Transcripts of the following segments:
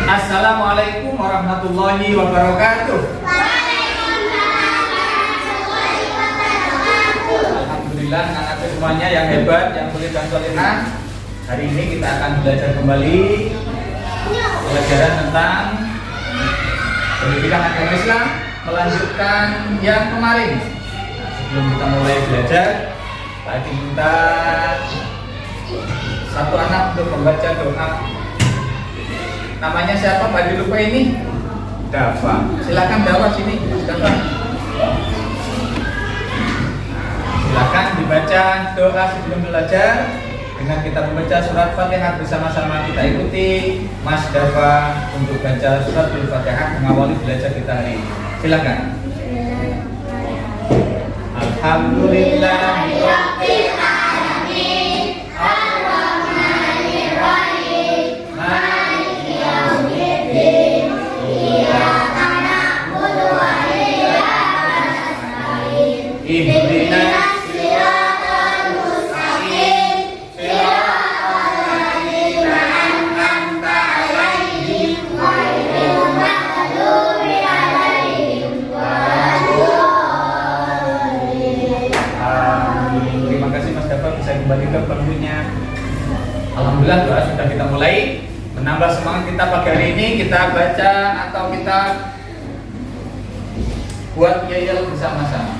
Assalamualaikum warahmatullahi wabarakatuh. Alhamdulillah, anak-anak semuanya yang hebat, yang soleh dan solehah. Hari ini kita akan belajar kembali pelajaran tentang pendidikan agama Islam, melanjutkan yang kemarin. Nah, sebelum kita mulai belajar, tadi minta satu anak untuk membaca doa. Namanya siapa? Pak lupa ini. Dafa. Silakan Dafa sini. Dafa. Silakan dibaca doa sebelum belajar. Dengan kita membaca surat Fatihah bersama-sama, kita ikuti Mas Dafa untuk baca surat Al-Fatihah mengawali belajar kita hari ini. Silakan. Alhamdulillahirabbil alamin. Arrahmanir rahim. Maliki yaumiddin. Iyyaka na'budu wa iyyaka nasta'in. Ihdinas siratal mustaqim. Siratal ladzina an'amta 'alaihim ghairil maghdubi 'alaihim waladdallin. Terima kasih Mas Dafa, bisa kembali ke bangkunya. Alhamdulillah, doa sudah kita mulai. Menambah semangat kita pagi hari ini, kita baca atau kita buat yel bersama-sama.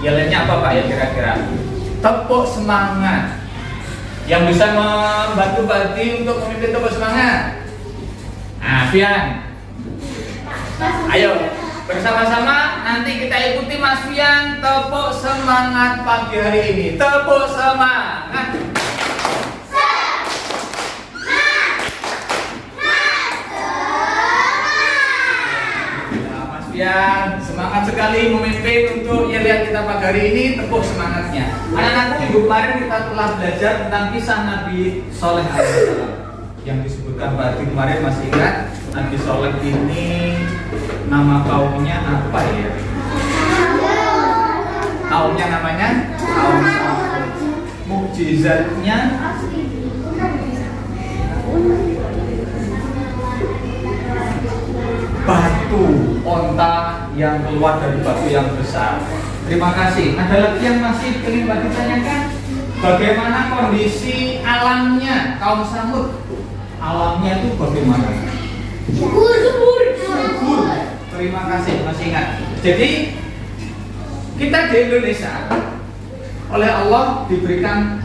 Yelnya apa Pak ya kira-kira? Tepuk semangat. Yang bisa membantu Pak untuk memimpin tepuk semangat. Nah, Fian. Ayo bersama-sama nanti kita ikuti Mas Fian tepuk semangat pagi hari ini. Tepuk semangat. Ya, semangat sekali memimpin untuk yel kita pagi hari ini, tepuk semangatnya. Anak-anakku, minggu kemarin kita telah belajar tentang kisah Nabi Soleh alaihissalam yang disebutkan Pak kemarin, masih ingat? Nabi Soleh ini nama kaumnya apa ya? Kaumnya namanya kaum Samud. Mukjizatnya batu onta yang keluar dari batu yang besar. Terima kasih. Ada lagi yang masih ingin Pak ditanyakan? Bagaimana kondisi alamnya kaum Samud? Alamnya itu bagaimana? Subur. Terima kasih, masih ingat. Jadi kita di Indonesia oleh Allah diberikan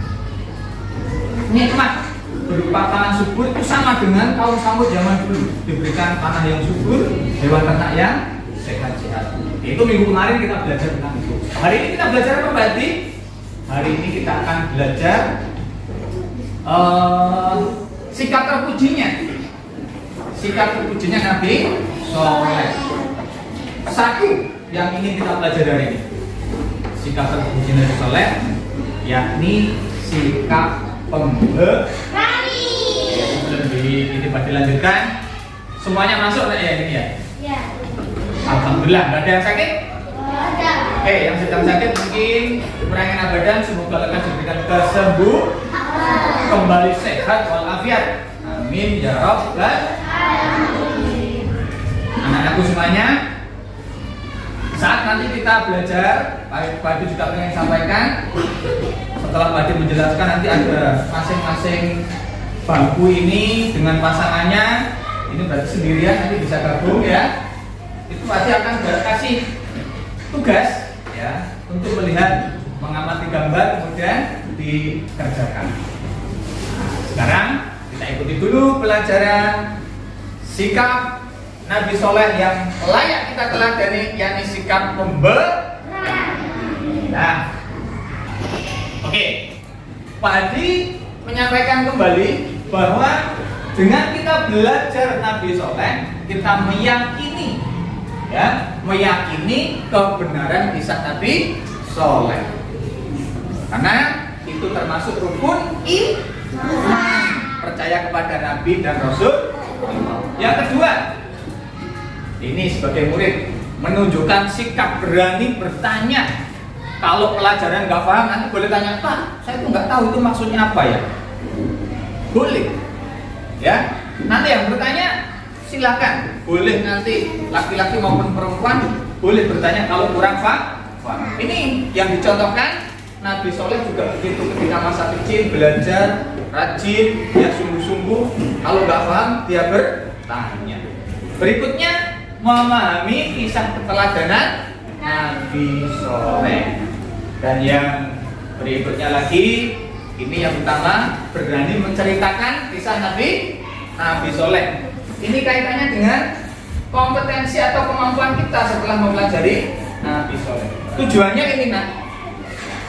nikmat berupa tanah subur, itu sama dengan kaum Samud zaman dulu, diberikan tanah yang subur, hewan ternak yang sehat-sehat. Itu minggu kemarin kita belajar tentang itu. Hari ini kita belajar apa berarti? Hari ini kita akan belajar sikap terpujinya. Sikap terpujinya Nabi Soleh. Satu yang ingin kita belajar hari ini, sikap terpujinya Nabi Soleh, yakni sikap pemberani. Ini Pak dilanjutkan. Semuanya masuk ya ini ya? Iya. Alhamdulillah, nggak ada yang sakit? Ada. Oke, yang sedang sakit mungkin kekurangan badan, semoga lekas diberikan kesembuhan, kembali sehat walafiat. Amin ya rabbal alamin. Anak-anakku semuanya, saat nanti kita belajar, Pak juga ingin sampaikan. Setelah Pak menjelaskan, nanti ada masing-masing bangku ini dengan pasangannya. Ini berarti sendirian, nanti bisa gabung ya. Itu pasti akan kasih tugas ya untuk melihat, mengamati gambar, kemudian dikerjakan. Nah, sekarang kita ikuti dulu pelajaran sikap Nabi Soleh yang layak kita teladani, yakni sikap pemberani. Nah, oke, Pak Hadi menyampaikan kembali bahwa dengan kita belajar Nabi Soleh, kita meyakini kebenaran kisah Nabi Soleh, karena itu termasuk rukun iman, percaya kepada Nabi dan Rasul. Yang kedua, ini sebagai murid menunjukkan sikap berani bertanya. Kalau pelajaran nggak paham, nanti boleh tanya, Pak, saya tuh nggak tahu itu maksudnya apa ya. Boleh. Ya. Nanti yang bertanya silakan. Boleh nanti laki-laki maupun perempuan boleh bertanya kalau kurang paham. Ini yang dicontohkan Nabi Soleh juga begitu ketika masa kecil belajar rajin, dia sungguh-sungguh. Kalau nggak paham dia bertanya. Berikutnya memahami kisah keteladanan Nabi Soleh. Dan yang berikutnya lagi, ini yang utama, berani menceritakan kisah Nabi Soleh. Ini kaitannya dengan kompetensi atau kemampuan kita setelah mempelajari Nabi Soleh. Tujuannya ini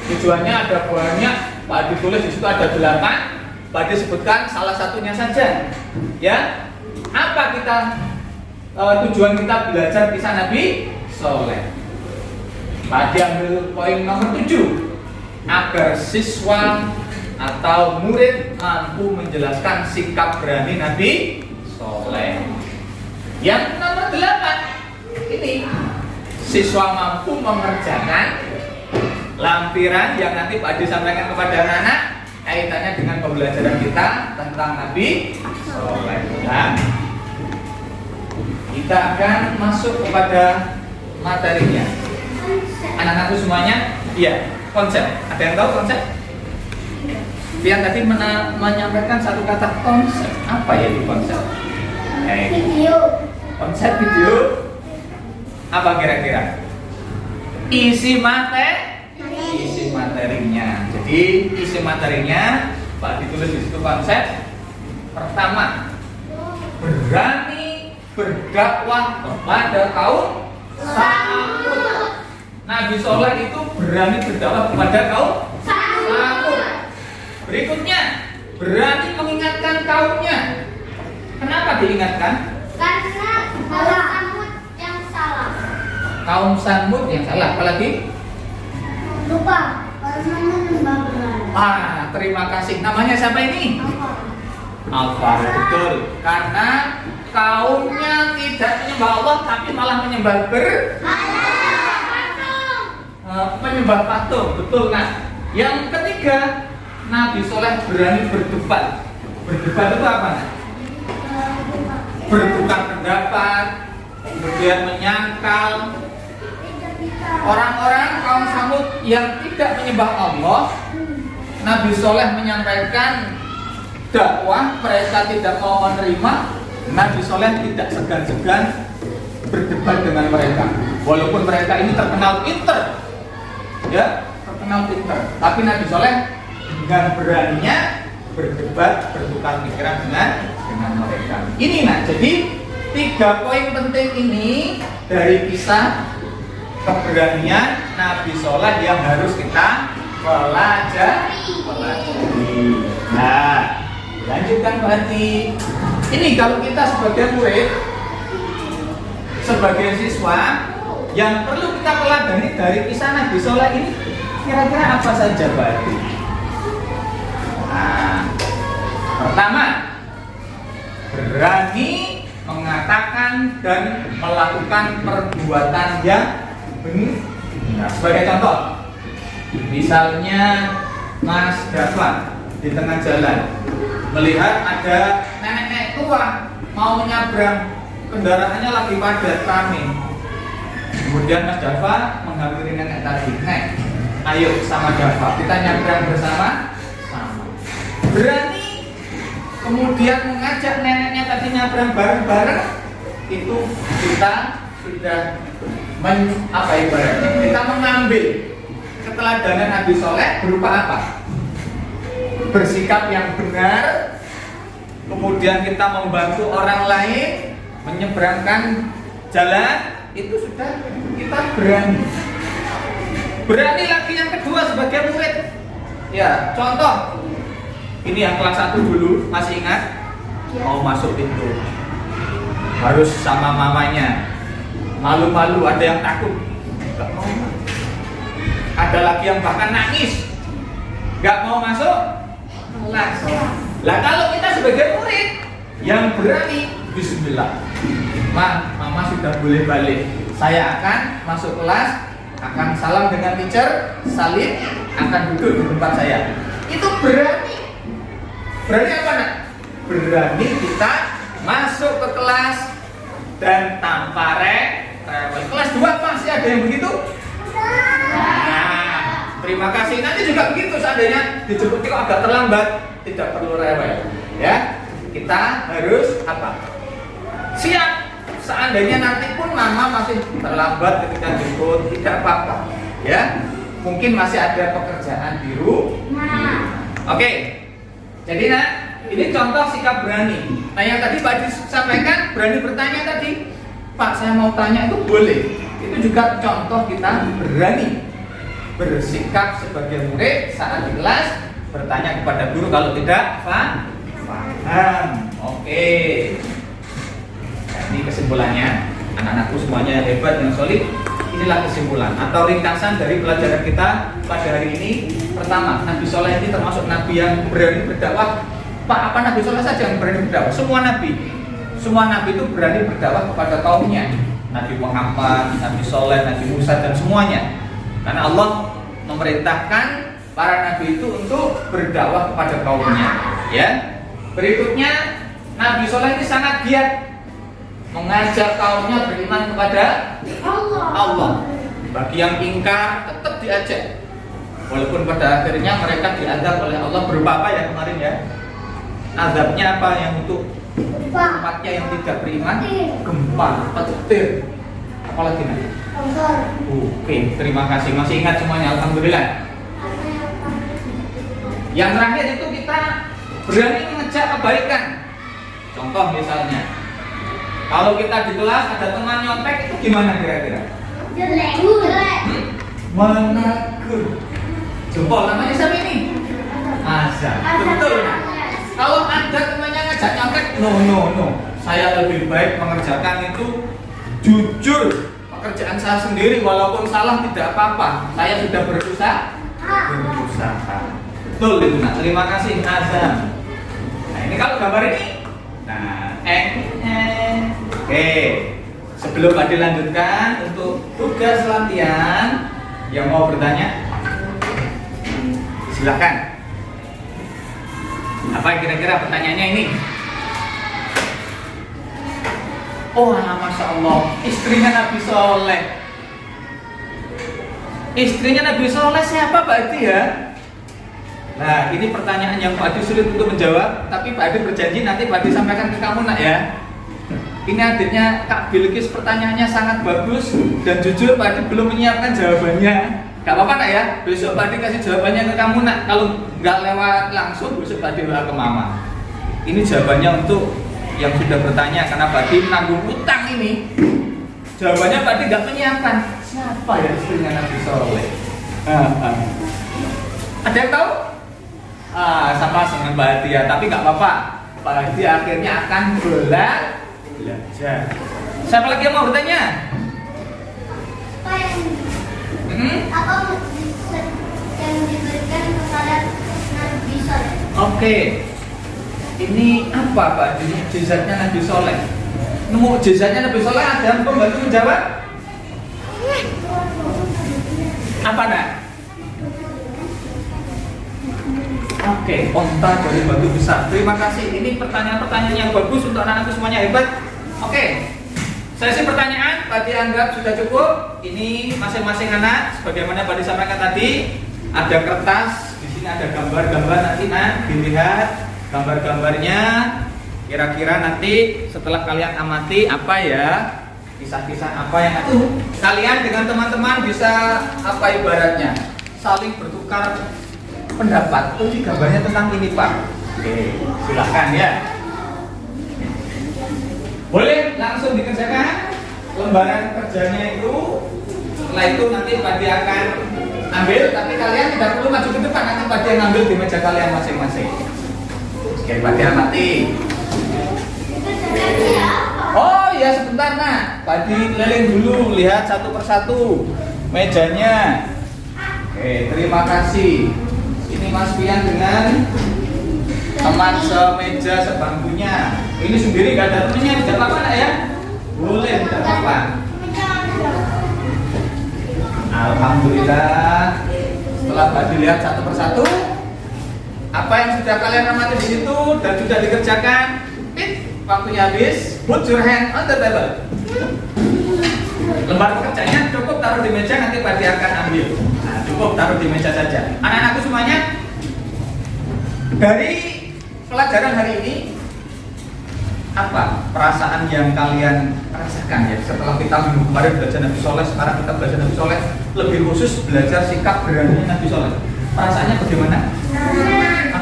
tujuannya ada banyak. Pak ditulis di situ ada 8. Pak disebutkan salah satunya saja. Ya, apa tujuan kita belajar kisah Nabi Soleh? Pak diambil poin nomor 7, agar siswa atau murid mampu menjelaskan sikap berani Nabi Soleh. Yang nomor 8 ini, siswa mampu mengerjakan lampiran yang nanti Pak Adi sampaikan kepada anak-anak kaitannya dengan pembelajaran kita tentang Nabi Soleh. Nah, kita akan masuk kepada materinya. Anak-anakku semuanya, iya, konsep. Ada yang tahu konsep? Biar tadi menyampaikan satu kata konsep. Apa ya itu konsep? Video. Konsep video. Apa kira-kira? Isi materinya. Jadi isi materinya Pak ditulis di situ konsep. Pertama, berani berdakwah kepada kaum Samud. Nabi Soleh itu berani berdakwah kepada kaum Samud. Berikutnya, berani mengingatkan kaumnya. Kenapa diingatkan? Karena kaum Samud yang salah. Kaum Samud yang salah. Apalagi? Lupa. Karena menyembah berhala. Terima kasih. Namanya siapa ini? Alfar. Betul. Karena kaumnya tidak menyembah Allah tapi malah menyembah berhala. Menyembah patung, betul nah. Yang ketiga, Nabi Soleh berani berdebat. Berdebat itu apa? Nah? Bertukar pendapat, kemudian menyangkal. Orang-orang kaum Samud yang tidak menyembah Allah, Nabi Soleh menyampaikan dakwah, mereka tidak mau menerima. Nabi Soleh tidak segan-segan berdebat dengan mereka. Walaupun mereka ini terkenal pinter, ya, terkenal pinter, tapi Nabi Soleh dengan beraninya berdebat, bertukar pikiran dengan mereka. Ini jadi 3 poin penting ini dari kisah keberanian Nabi Soleh yang harus kita pelajari. Nah, lanjutkan berarti. Ini kalau kita sebagai murid, sebagai siswa, yang perlu kita pelajari dari kisah Nabi Soleh ini kira-kira apa saja berarti? Nah, pertama, berani mengatakan dan melakukan perbuatan yang benar. Sebagai contoh, misalnya Mas Daflan di tengah jalan melihat ada nenek-nenek tua mau menyeberang, kendaraannya lagi padat kami. Kemudian Mas Dava menghampiri nenek tadi, "Nek, ayo sama Dava, kita nyebrang bersama." Berani kemudian mengajak neneknya tadi nyebrang bareng-bareng, itu kita sudah ibaratnya kita mengambil keteladanan Nabi Soleh berupa apa? Bersikap yang benar, kemudian kita membantu orang lain menyeberangkan jalan, itu sudah kita berani. Berani lagi yang kedua sebagai murid. Ya, contoh. Ini yang kelas 1 dulu, masih ingat? Mau masuk pintu harus sama mamanya. Malu-malu, ada yang takut. Gak mau. Ada lagi yang bahkan nangis. Gak mau masuk kelas. Lah kalau kita sebagai murid yang berani, bismillah. Mama sudah boleh balik. Saya akan masuk kelas, akan salam dengan teacher, salim, akan duduk di tempat saya. Itu berani. Berani apa nak? berani kita masuk ke kelas dan tanpa rewel. Kelas 2 masih ada yang begitu? Nah, terima kasih. Nanti juga begitu seandainya dijemput kok agak terlambat, tidak perlu rewel. Ya, kita harus apa? Siap. Seandainya nanti pun mama masih terlambat ketika jemput, tidak apa-apa. Ya, mungkin masih ada pekerjaan di rumah. Oke. Jadi ini contoh sikap berani. Nah, yang tadi Pak Adi sampaikan berani bertanya tadi. Pak, saya mau tanya, itu boleh. Itu juga contoh kita berani bersikap sebagai murid saat di kelas bertanya kepada guru kalau tidak paham. Oke. Nah, ini kesimpulannya. Anak-anakku semuanya yang hebat, yang solid. Inilah kesimpulan atau ringkasan dari pelajaran kita pada hari ini. Pertama, Nabi Soleh ini termasuk Nabi yang berani berdakwah. Pak, apa Nabi Soleh saja yang berani berdakwah? Semua Nabi itu berani berdakwah kepada kaumnya. Nabi Muhammad, Nabi Soleh, Nabi Musa dan semuanya. Karena Allah memerintahkan para Nabi itu untuk berdakwah kepada kaumnya. Ya. Berikutnya, Nabi Soleh ini sangat giat mengajak kaumnya beriman kepada Allah. Bagi yang ingkar tetap diajak. Walaupun pada akhirnya mereka diazab oleh Allah berupa apa ya kemarin ya? Azabnya apa yang untuk tempatnya yang tidak beriman? Gempa, petir. Apalagi nanti? Oke, terima kasih. Masih ingat semuanya, alhamdulillah. Yang terakhir itu kita berani mengejak kebaikan. Contoh misalnya, kalau kita di kelas ada teman nyontek itu gimana kira-kira? Jelek. Menegur. Jempol namanya siapa ini? Azam. Betul. Kalau ada temannya ngajak nyontek, no. Saya lebih baik mengerjakan itu jujur. Pekerjaan saya sendiri walaupun salah tidak apa-apa. Saya sudah berusaha. Betul itu. Nah, terima kasih Azam. Nah, ini kalau gambar ini. Nah, Oke, sebelum Adi lanjutkan untuk tugas latihan, yang mau bertanya, silakan. Apa kira-kira pertanyaannya ini? Oh, Masya Allah, istrinya Nabi Soleh. Istrinya Nabi Soleh siapa Pak Adi ya? Nah, ini pertanyaan yang Pak Adi sulit untuk menjawab, tapi Pak Adi berjanji nanti Pak Adi sampaikan ke kamu nak ya. Ini adiknya Kak Bilkis, pertanyaannya sangat bagus dan jujur Pak Adi belum menyiapkan jawabannya. Gak apa-apa nak ya, besok Pak Adi kasih jawabannya ke kamu nak. Kalau nggak lewat langsung besok Pak Adi ke mama. Ini jawabannya untuk yang sudah bertanya karena Pak Adi menanggung utang ini. Jawabannya Pak Adi nggak menyiapkan. Siapa ya istrinya Nabi Soleh? Ada yang tahu? Sama dengan Pak Adi ya, tapi nggak apa-apa. Pak Adi akhirnya akan belajar. Siapa lagi yang mau bertanya? Apa mukjizat yang diberikan kepada Nabi Soleh? Oke. Ini apa Pak? Mukjizatnya Nabi Soleh. Mukjizatnya Nabi Soleh ada yang membantu menjawab? Apa nak? Oke, onta dari batu besar. Terima kasih. Ini pertanyaan-pertanyaan yang bagus untuk anak-anak semuanya hebat. Oke. Sesi pertanyaan Pak Adi anggap sudah cukup. Ini masing-masing anak sebagaimana Pak Adi sampaikan tadi, ada kertas, di sini ada gambar-gambar, nanti dilihat gambar-gambarnya. Kira-kira nanti setelah kalian amati apa ya? Kisah-kisah apa yang ada? Kalian dengan teman-teman bisa apa ibaratnya? Saling bertukar pendapat. Ini gambarnya tentang ini Pak. Oke, silakan ya. Boleh langsung dikerjakan lembaran kerjanya itu. Setelah itu nanti Pak Adi akan ambil, tapi kalian tidak perlu maju ke depan, nanti Pak Adi yang ambil di meja kalian masing-masing. Oke, Pak Adi amati. Oh iya sebentar nak, Pak Adi keliling dulu, lihat satu persatu mejanya. Oke, terima kasih. Ini Mas Pian dengan teman semeja sebangkunya. Ini sendiri gak ada temennya, tidak apa-apa nak ya? Boleh, tidak apa-apa. Alhamdulillah. Setelah Pak dilihat satu persatu, Apa yang sudah kalian amati di situ dan sudah dikerjakan, waktunya habis. Put your hand on the table. Lembar pekerjaannya cukup taruh di meja, nanti Pak Dia akan ambil. Nah, cukup taruh di meja saja. Anak-anakku semuanya, dari pelajaran hari ini, apa perasaan yang kalian rasakan ya setelah kita minggu kemarin belajar Nabi Soleh, sekarang kita belajar Nabi Soleh, lebih khusus belajar sikap berani Nabi Soleh. Perasaannya bagaimana?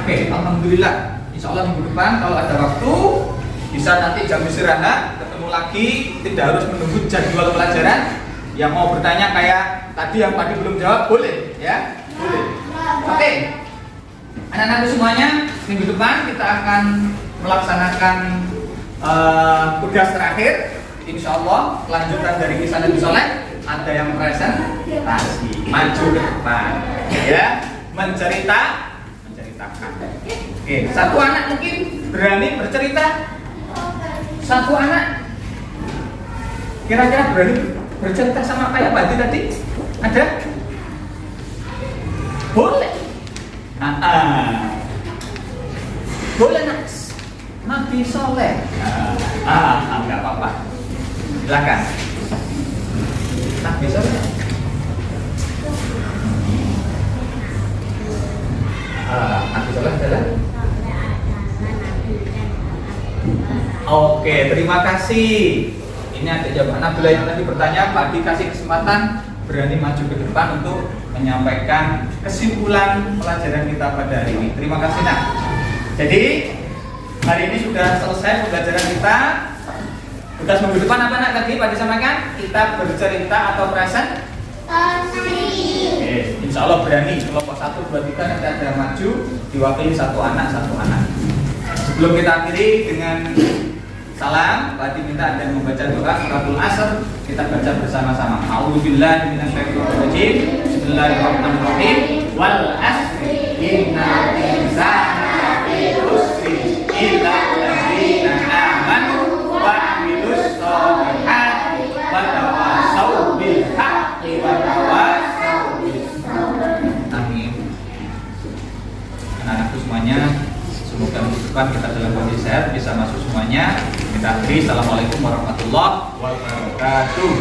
Oke, alhamdulillah. Insya Allah minggu depan kalau ada waktu bisa nanti jam istirahat ketemu lagi, tidak harus menunggu jadwal pelajaran. Yang mau bertanya kayak tadi yang tadi belum jawab boleh ya, boleh. Oke, anak-anakku semuanya, minggu depan kita akan melaksanakan tugas terakhir. Insya Allah lanjutan dari kisah Nabi Soleh. Ada yang presentasi, maju ke depan ya, menceritakan. Oke, satu anak mungkin berani bercerita. Satu anak kira-kira berani bercerita sama kayak Pak Adi tadi? Ada? Boleh. Boleh nak. Nabi Soleh. Enggak apa-apa. Silakan. Nabi Soleh. Nabi Soleh adalah. Oke, terima kasih. Ini ada jawaban Nabila yang tadi bertanya, Pak dikasih kesempatan berani maju ke depan untuk menyampaikan kesimpulan pelajaran kita pada hari ini. Terima kasih nak. Jadi hari ini sudah selesai pembelajaran kita. Tugas minggu depan apa nak tadi Pak disampaikan? Kita bercerita atau presentasi. Oke, insya Allah berani. Kelompok 1, 2, 3 nanti ada maju diwakili satu anak. Sebelum kita akhiri dengan salam, Pak minta ada membaca doa suratul Asr. Kita baca bersama-sama. A'udzubillahi minasyaitonirrajim. Bismillahirrahmanirrahim. Wal asri innal insana lafi khusr illa alladziina aamanu wa 'amilus shalihati wa tawassaw bil haqqi wa tawassaw bis sabr. Amin. Anak-anakku semuanya, semoga minggu depan kita dalam kondisi sehat, bisa masuk semuanya. Kita akhiri. Assalamualaikum warahmatullahi wabarakatuh.